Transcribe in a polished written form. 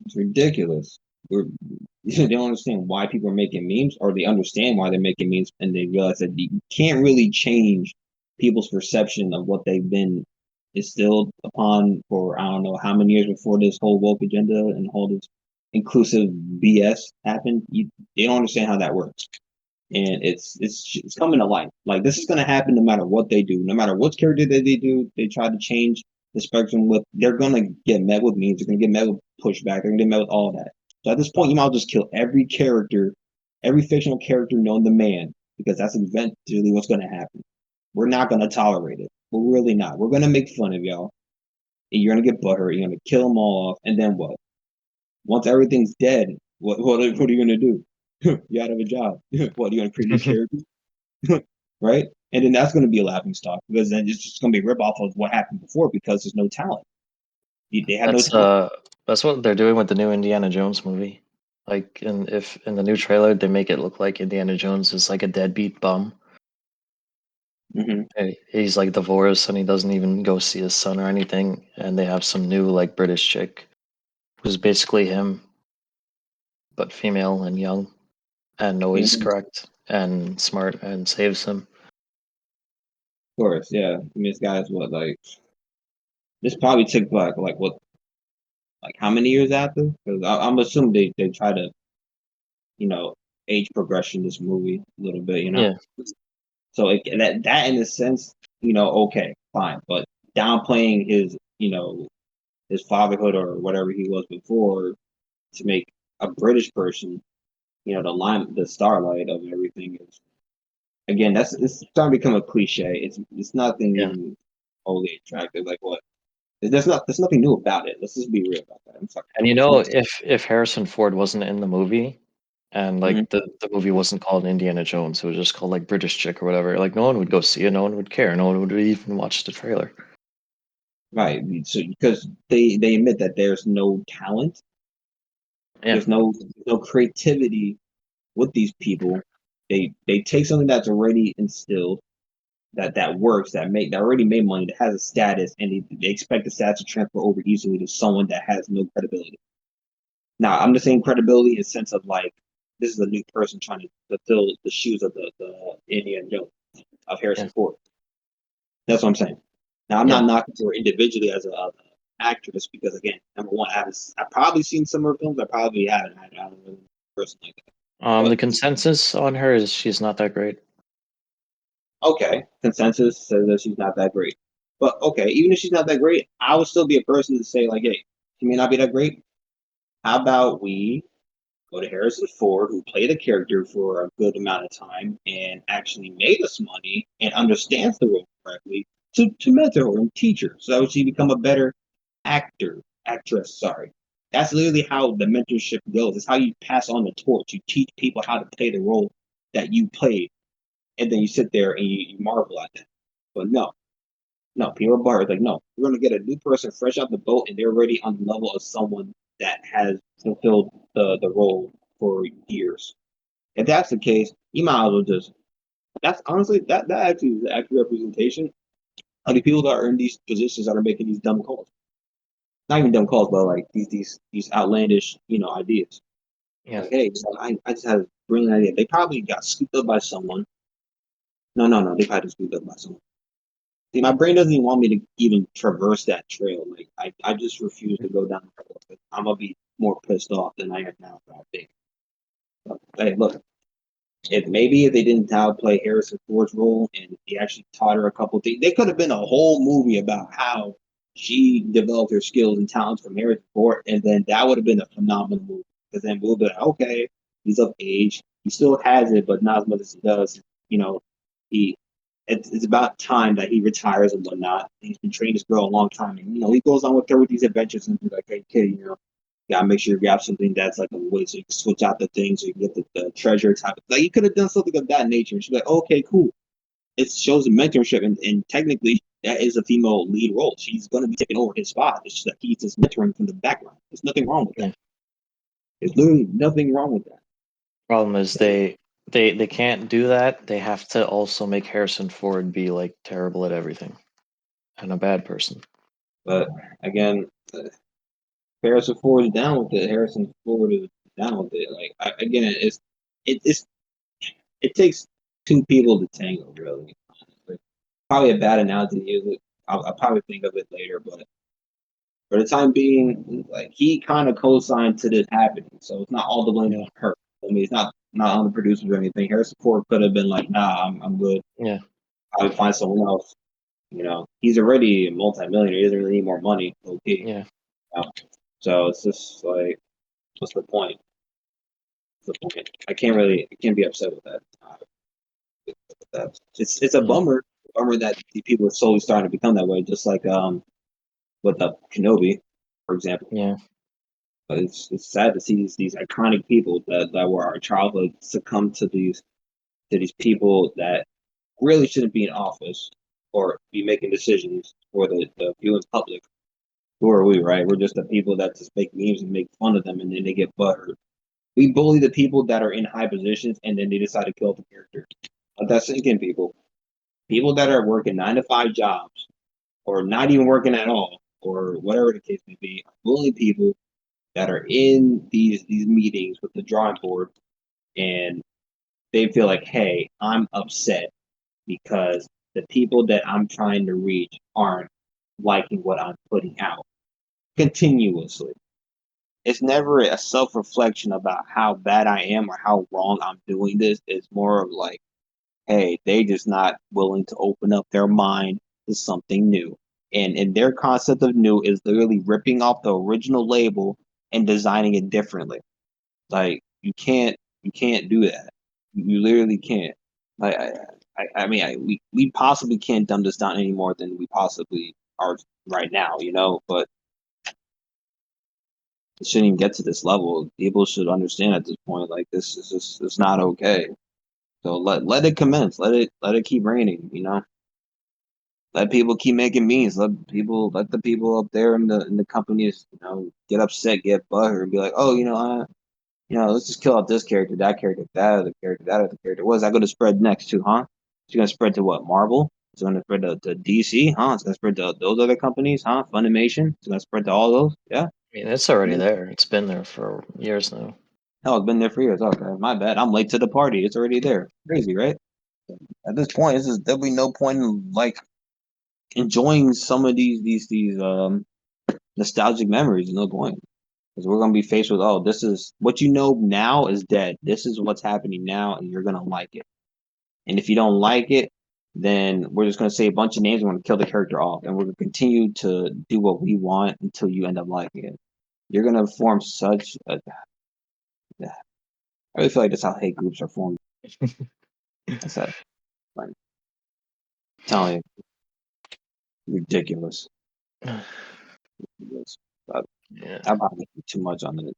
It's ridiculous. We're, they don't understand why people are making memes, or they understand why they're making memes, and they realize that you can't really change people's perception of what they've been instilled upon for I don't know how many years before this whole woke agenda and all this inclusive BS happened. They don't understand how that works, and it's coming to light. Like this is going to happen no matter what they do, no matter what character that they do. They try to change the spectrum with. They're going to get met with memes. They're going to get met with pushback. They're going to get met with all that. So at this point, you might as well just kill every character, every fictional character known to man, because that's eventually what's going to happen. We're not going to tolerate it. We're really not. We're going to make fun of y'all. And you're going to get butthurt. You're going to kill them all off, and then what? Once everything's dead, what are you going to do? You're out of a job. What are you going to create new characters? Right? And then that's going to be a laughing stock because then it's just going to be a rip off of what happened before because there's no talent. They have no That's talent. that's what they're doing with the new Indiana Jones movie. Like, if in the new trailer they make it look like Indiana Jones is like a deadbeat bum. Mm-hmm. He's like divorced and he doesn't even go see his son or anything. And they have some new like British chick who's basically him, but female and young and always Mm-hmm. Of correct and smart and saves him. course, yeah. I mean, this guy's what like this probably took like what like how many years after? Because I'm assuming they try to age progression this movie a little bit, Yeah, So that in a sense, okay, fine, but downplaying his his fatherhood or whatever he was before to make a British person, the starlight of everything is again that's it's starting to become a cliche. It's nothing yeah. even wholly attractive. Like what? There's nothing new about it. Let's just be real about that. I'm sorry. And if Harrison Ford wasn't in the movie and Mhm. like the movie wasn't called Indiana Jones, it was just called like British Chick or whatever, like no one would go see it, no one would care, no one would even watch the trailer. Right. So because they admit that there's no talent, Yeah, there's no creativity with these people. They take something that's already instilled that works that already made money that has a status and they expect the status to transfer over easily to someone that has no credibility. Now I'm just saying credibility in the sense of like this is a new person trying to fulfill the shoes of the Indiana Jones of yeah, Harrison Ford. That's what I'm saying. Now I'm yeah. not knocking her individually as a actress because again, number one, I've probably seen some of her films. I probably haven't. I don't really person like that. The But consensus on her is she's not that great. okay, consensus says that she's not that great. But okay, even if she's not that great, I would still be a person to say like, hey, she may not be that great. How about we go to Harrison Ford, who played a character for a good amount of time and actually made us money and understands the role correctly to mentor her and teach her so that she become a better actress, sorry. That's literally how the mentorship goes. It's how you pass on the torch. You teach people how to play the role that you played, and then you sit there and you marvel at that. But no, people are like, no, we're gonna get a new person fresh out the boat, and they're already on the level of someone that has fulfilled the role for years. If that's the case, you might as well just. That's honestly that actually is the accurate representation of the people that are in these positions that are making these dumb calls. Not even dumb calls, but like these outlandish ideas. Yeah. Like, hey, I just had a brilliant idea. They probably got scooped up by someone. No, they probably scooped up by someone. See, my brain doesn't even want me to even traverse that trail. Like I just refuse to go down the road. I'm gonna be more pissed off than I am now. I think. But, hey, look, if they didn't play Harrison Ford's role and he actually taught her a couple things, they could have been a whole movie about how she developed her skills and talents from Harrison Ford, and then that would have been a phenomenal movie. Because then we'll be like, okay, he's of age, he still has it, but not as much as he does. You know, he it's about time that he retires and whatnot. He's been training this girl a long time, and he goes on with her with these adventures and be like, hey kid, you gotta make sure you grab something that's like a way so you can switch out the things so you can get the treasure type. Like you could have done something of that nature. And she's like, okay, cool. It shows a mentorship, and technically that is a female lead role. She's going to be taking over his spot. It's just that he's just mentoring from the background. There's nothing wrong with that. Yeah. There's literally nothing wrong with that. Problem is they can't do that. They have to also make Harrison Ford be like terrible at everything and a bad person. But again, Harrison Ford is down with it, Harrison Ford is down with it. Like again, it's it takes two people to tango, really. Like, probably a bad analogy to use it. I'll probably think of it later, but for the time being, like he kind of co-signed to this happening, so it's not all the blame Yeah. on her. I mean, it's not on the producers or anything. Harrison Ford could have been like, "Nah, I'm good. Yeah. I'll find someone else." He's already a multimillionaire. He doesn't really need more money. Okay, Yeah. so it's just like, what's the point? What's the point? I can't be upset with that. It's a Yeah. bummer that the people are slowly starting to become that way. Just like with Kenobi, for example. Yeah. But it's sad to see these iconic people that were our childhood succumb to these people that really shouldn't be in office or be making decisions for the viewing public. Who are we, right? We're just the people that just make memes and make fun of them, and then they get butthurt. We bully the people that are in high positions, and then they decide to kill the character. Let that sink in, people. People that are working 9 to 5 jobs, or not even working at all, or whatever the case may be, are bullying people that are in these meetings with the drawing board, and they feel like, hey, I'm upset because the people that I'm trying to reach aren't liking what I'm putting out continuously. It's never a self reflection about how bad I am or how wrong I'm doing this. It's more of like, hey, they just not willing to open up their mind to something new. And their concept of new is literally ripping off the original label and designing it differently. Like you can't do that. You literally can't. Like I mean, we possibly can't dumb this down any more than we possibly are right now, But it shouldn't even get to this level. People should understand at this point, like this is just it's not okay. So let it commence. Let it keep raining. Let people keep making memes. Let the people up there in the companies, get upset, get butthurt, and be like, oh, let's just kill out this character, that other character, that other character. What is that going to spread next to, huh? It's going to spread to what? Marvel? It's going to spread to DC, huh? It's going to spread to those other companies, huh? Funimation? It's going to spread to all those, yeah. I mean, it's already there. It's been there for years now. Hell, it's been there for years. Okay, my bad. I'm late to the party. It's already there. Crazy, right? At this point, there'll be no point in like enjoying some of these nostalgic memories. No point because we're gonna be faced with, oh, this is what you know now is dead. This is what's happening now, and you're gonna like it. And if you don't like it, then we're just gonna say a bunch of names. We're gonna kill the character off, and we're gonna continue to do what we want until you end up liking it. You're gonna form such a. I really feel like that's how hate groups are formed. That's that. Like, telling you, ridiculous. Ridiculous. But Yeah. I probably too much on it.